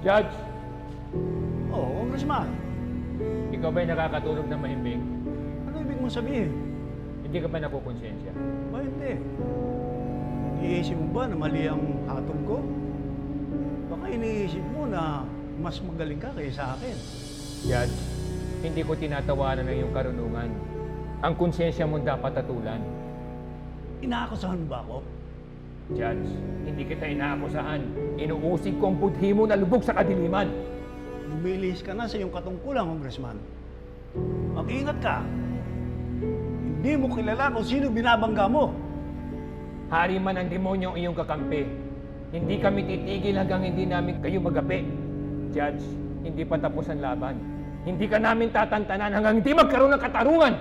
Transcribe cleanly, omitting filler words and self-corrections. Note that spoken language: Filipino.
Judge, Oo, Congressman. ikaw ba'y nakakatulog ng mahimbing? Ano ibig mong sabihin? Hindi ka ba nakukonsensya? Ba hindi? Iniisip mo ba na mali ang hatol ko? Baka iniisip mo na mas magaling ka kaysa sa akin. Judge, hindi ko tinatawanan ng iyong karunungan. Ang konsensya mo dapat tatulan. Inaakusahan mo ba ako? Judge, hindi kita inaakusahan. Inuusig ko ang budhi mo na lubog sa kadiliman. Lumilis ka na sa iyong katungkulan, Congressman. Mag-ingat ka. Hindi mo kilala kung sino binabangga mo. Hari man ang demonyo ang iyong kakampi. Hindi kami titigil hanggang hindi namin kayo magapi. Judge, hindi pa tapos ang laban. Hindi ka namin tatantanan hanggang hindi magkaroon ng katarungan.